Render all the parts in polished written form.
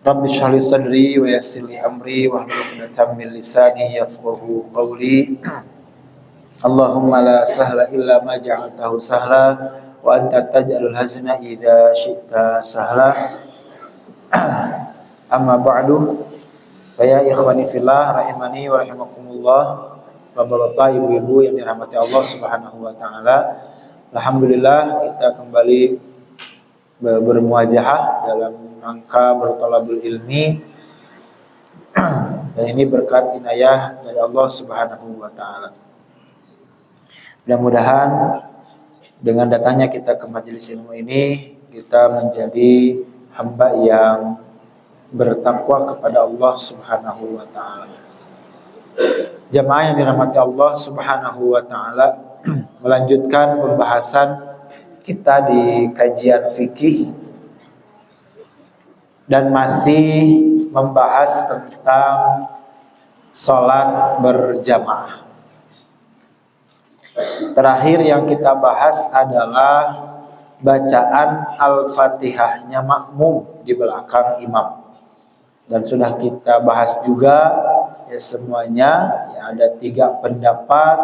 Rabbi shrah li sadri wa yassir li amri wahlul 'uqdatam min lisani yafqahu qawli. Allahumma la sahla illa ma ja'altahu sahla wa anta taj'alul hazna idza syi'ta sahla. Amma ba'du. Fa ya ikhwani fillah rahimani wa rahimakumullah. Bapak-bapak, ibu-ibu yang dirahmati Allah Subhanahu wa taala. Alhamdulillah kita kembali bermuajahah dalam rangka berthalabul ilmi, dan ini berkat inayah dari Allah Subhanahu wa taala. Mudah-mudahan dengan datangnya kita ke majelis ilmu ini, kita menjadi hamba yang bertakwa kepada Allah Subhanahu wa taala. Jamaah yang dirahmati Allah Subhanahu wa taala, melanjutkan pembahasan kita di kajian fikih dan masih membahas tentang sholat berjamaah. Terakhir yang kita bahas adalah bacaan Al-Fatihahnya makmum di belakang imam. Dan sudah kita bahas juga ya semuanya, ya ada 3 pendapat.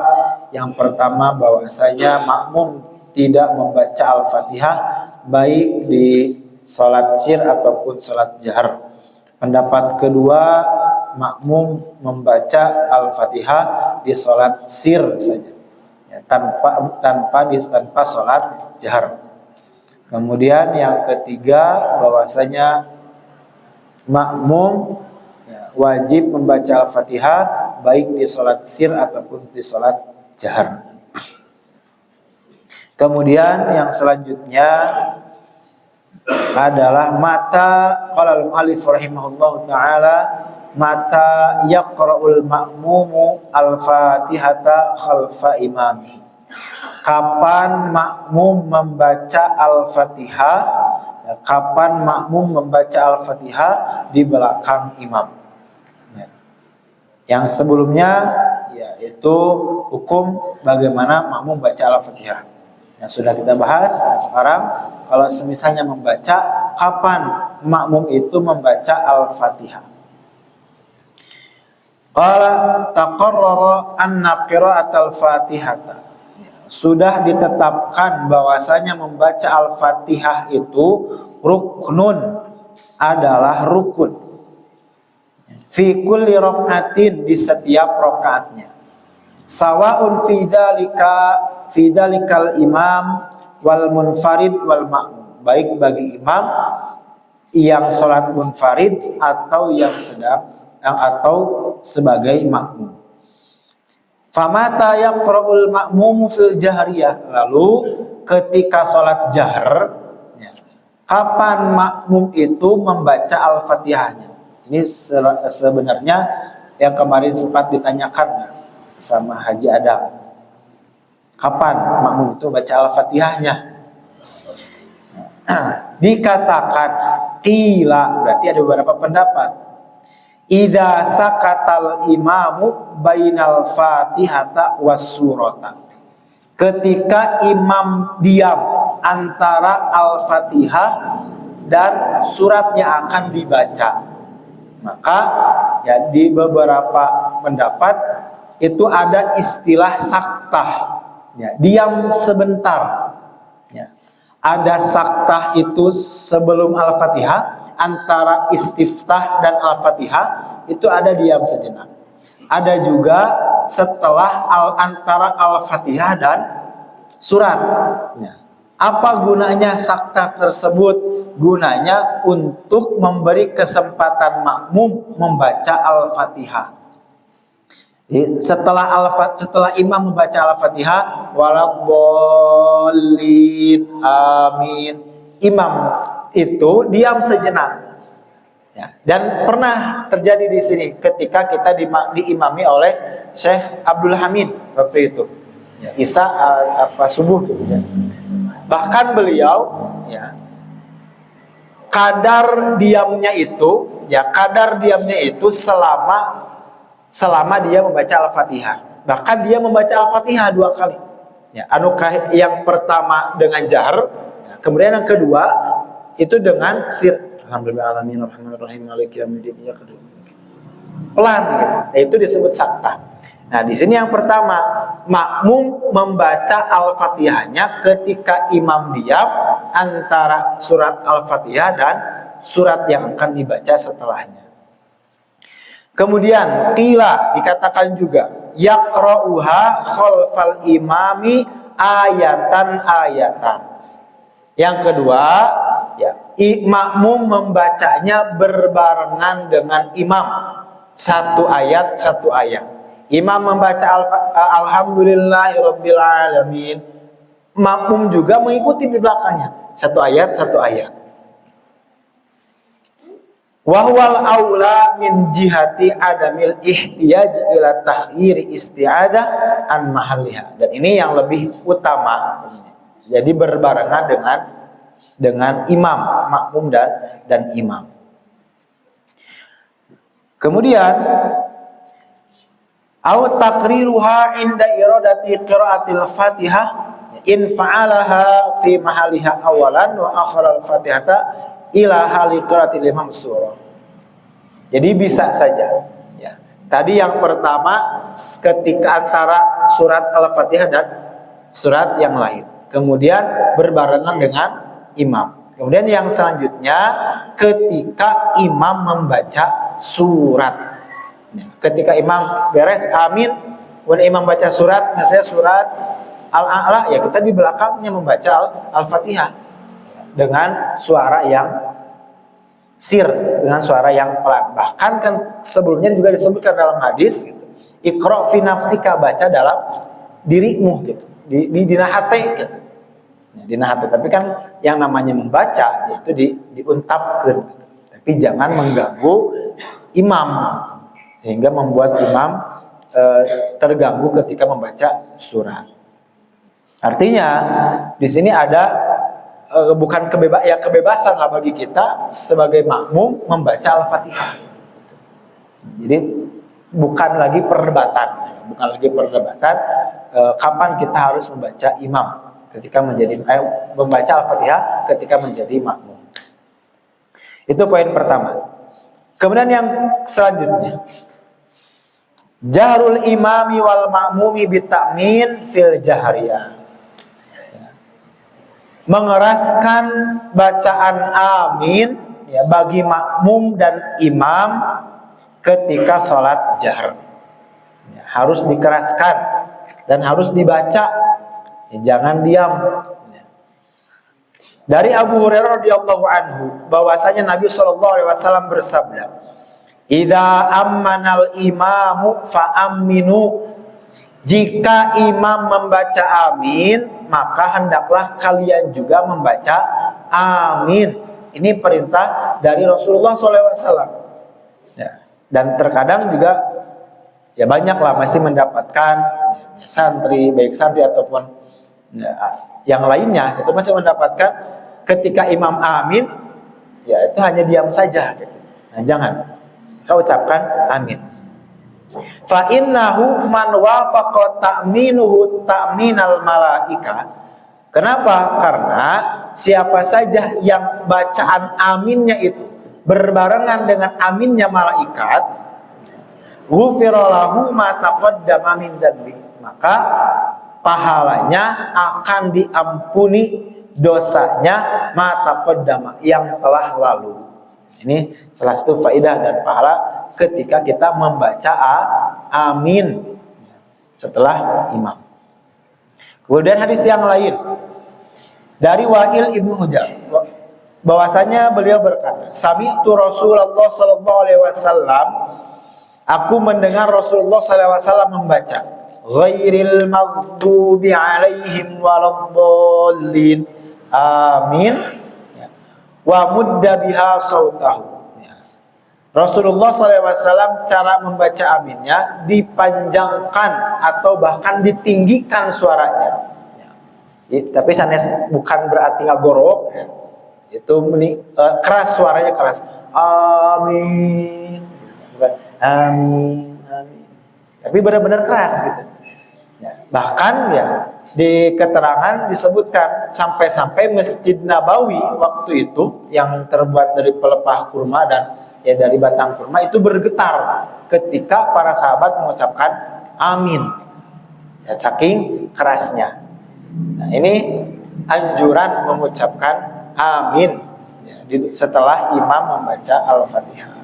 Yang pertama bahwasanya makmum tidak membaca Al-Fatihah baik di sholat sir ataupun sholat jahar. Pendapat kedua, makmum membaca Al-Fatihah di sholat sir saja, ya, tanpa sholat jahar. Kemudian yang ketiga bahwasanya makmum ya, wajib membaca Al-Fatihah baik di sholat sir ataupun di sholat jahar. Kemudian yang selanjutnya adalah mata qala al-mu'allif rahimahullahu taala, mata yaqra'ul ma'mumu al-Fatihata khalfa imami. Kapan makmum membaca Al-Fatihah? Ya, kapan makmum membaca Al-Fatihah di belakang imam? Ya. Yang sebelumnya yaitu hukum bagaimana makmum baca Al-Fatihah. Yang sudah kita bahas. Nah, sekarang kalau semisalnya membaca, kapan makmum itu membaca Al-Fatihah? Qala taqarrara anna qira'atal Fatihata. Sudah ditetapkan bahwasanya membaca Al-Fatihah itu ruknun, adalah rukun. Fi kulli raq'atin, di setiap rakaatnya. Sawaun fi dzalikal imam wal munfarid wal ma'mum, baik bagi imam yang sholat munfarid atau yang atau sebagai makmum. Famata yaqra'ul ma'mumu fil jahriyah, lalu ketika sholat jahr, ya, kapan makmum itu membaca Al-Fatihahnya? Ini sebenarnya yang kemarin sempat ditanyakan sama Haji Adam. Kapan makmum itu baca Al-Fatihahnya? Dikatakan qila, berarti ada beberapa pendapat. Idza sakatal imamu bainal Fatihata was surata. Ketika imam diam antara Al-Fatihah dan surat yang akan dibaca, maka ya di beberapa pendapat itu ada istilah saktah, ya, diam sebentar. Ya. Ada saktah itu sebelum Al-Fatihah, antara istiftah dan Al-Fatihah itu ada diam sejenak. Ada juga setelah antara Al-Fatihah dan surat. Ya. Apa gunanya saktah tersebut? Gunanya untuk memberi kesempatan makmum membaca Al-Fatihah. Setelah imam membaca Al-Fatihah, waladhdallin amin, imam itu diam sejenak. Ya, dan pernah terjadi di sini ketika kita diimami oleh Syekh Abdul Hamid waktu itu. Ya, Isa subuh gitu ya. Bahkan beliau ya kadar diamnya itu selama dia membaca Al-Fatihah. Bahkan dia membaca Al-Fatihah 2 kali. Ya, yang pertama dengan jahar, ya, kemudian yang kedua itu dengan sir. Alhamdulillahirabbil alamin arrahmanirrahim maliki yaumiddin. Pelan gitu. Nah, itu disebut sakta. Nah, di sini yang pertama, makmum membaca Al-Fatihahnya ketika imam diam antara surat Al-Fatihah dan surat yang akan dibaca setelahnya. Kemudian qila dikatakan juga yaqra'uha khalfal imami ayatan. Yang kedua, ya, makmum membacanya berbarengan dengan imam. Satu ayat. Imam membaca Alhamdulillahirabbil alamin. Makmum juga mengikuti di belakangnya. Satu ayat. Wa huwal aula min jihati adamil ihtiyaj ila takhyir isti'adah an mahalliha. Dan ini yang lebih utama. Jadi berbarengan dengan imam, makmum dan imam. Kemudian au taqriruha inda iradati qiraatil Fatihah in fa'alaha fi mahaliha awalan wa akhara al-Fatihata ila hali qiraatil imam surah. Jadi bisa saja ya. Tadi yang pertama ketika antara surat Al-Fatihah dan surat yang lain. Kemudian berbarengan dengan imam. Kemudian yang selanjutnya ketika imam membaca surat. Ketika imam beres amin, kemudian imam baca surat, misalnya surat Al-A'la, ya kita di belakangnya membaca Al-Fatihah dengan suara yang dengan suara yang pelan. Bahkan kan sebelumnya juga disebutkan dalam hadis gitu. Iqra fi nafsika, baca dalam dirimu gitu. Di nahate gitu. Di nahate, tapi kan yang namanya membaca yaitu diuntapkan gitu. Tapi jangan mengganggu imam sehingga membuat imam terganggu ketika membaca surat. Artinya di sini ada bukan kebebasan lah bagi kita sebagai makmum membaca Al-Fatihah. Jadi bukan lagi perdebatan kapan kita harus membaca imam ketika membaca Al-Fatihah ketika menjadi makmum. Itu poin pertama. Kemudian yang selanjutnya, jahrul imami wal ma'mumi bitakmin fil jahriyah. Mengeraskan bacaan amin ya bagi makmum dan imam ketika sholat jahr. Ya, harus dikeraskan dan harus dibaca. Ya, jangan diam. Ya. Dari Abu Hurairah radhiyallahu anhu bahwasanya Nabi SAW bersabda, "Idza ammanal imamu fa aminu." Jika imam membaca amin, maka hendaklah kalian juga membaca amin. Ini perintah dari Rasulullah SAW. Ya. Dan terkadang juga ya banyaklah masih mendapatkan ya, santri, baik santri ataupun ya, yang lainnya, itu masih mendapatkan ketika imam amin, ya itu hanya diam saja. Gitu. Nah, jangan kau ucapkan amin. Fa innahu man wafaqa ta'minuhu ta'minal malaika. Kenapa? Karena siapa saja yang bacaan aminnya itu berbarengan dengan aminnya malaikat, ghufira lahu ma taqaddama min dzanbi, maka pahalanya akan diampuni dosanya ma taqaddama yang telah lalu. Ini salah satu faidah dan pahala ketika kita membaca amin setelah imam. Kemudian hadis yang lain dari Wa'il ibnu Hujr bahwasanya beliau berkata, sami'tu Rasulullah sallallahu alaihi wasallam, aku mendengar Rasulullah sallallahu alaihi wasallam membaca, ghairil maghdubi alaihim waladdallin, amin, wa mudda biha sautahu. Rasulullah SAW cara membaca aminnya dipanjangkan atau bahkan ditinggikan suaranya. Ya, tapi sanes bukan berarti ngagorok. Ya. Itu keras, suaranya keras. Amin. Bukan amin, amin. Tapi benar-benar keras gitu. Ya, bahkan ya di keterangan disebutkan sampai-sampai Masjid Nabawi waktu itu yang terbuat dari pelepah kurma dan ya dari batang kurma itu bergetar ketika para sahabat mengucapkan amin. Ya, saking kerasnya. Nah, ini anjuran mengucapkan amin ya, setelah imam membaca Al-Fatihah.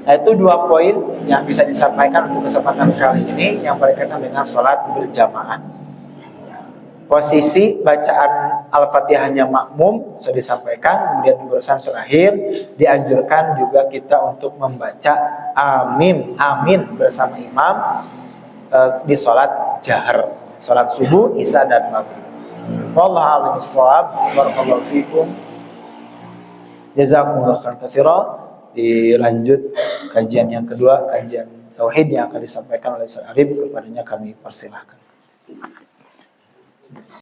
Nah, itu 2 poin yang bisa disampaikan untuk kesempatan kali ini yang berkaitan dengan sholat berjamaah. Posisi bacaan Al-Fatihahnya makmum sudah disampaikan, kemudian di urusan terakhir dianjurkan juga kita untuk membaca amin bersama imam di sholat jahar, sholat subuh, isya dan maghrib. Wallahu a'lam bishawab. Barakallahu fikum. Jazakumullahu khairan katsiran. Dilanjut kajian yang kedua, kajian tauhid yang akan disampaikan oleh Ustaz Arif, kepadanya kami persilahkan.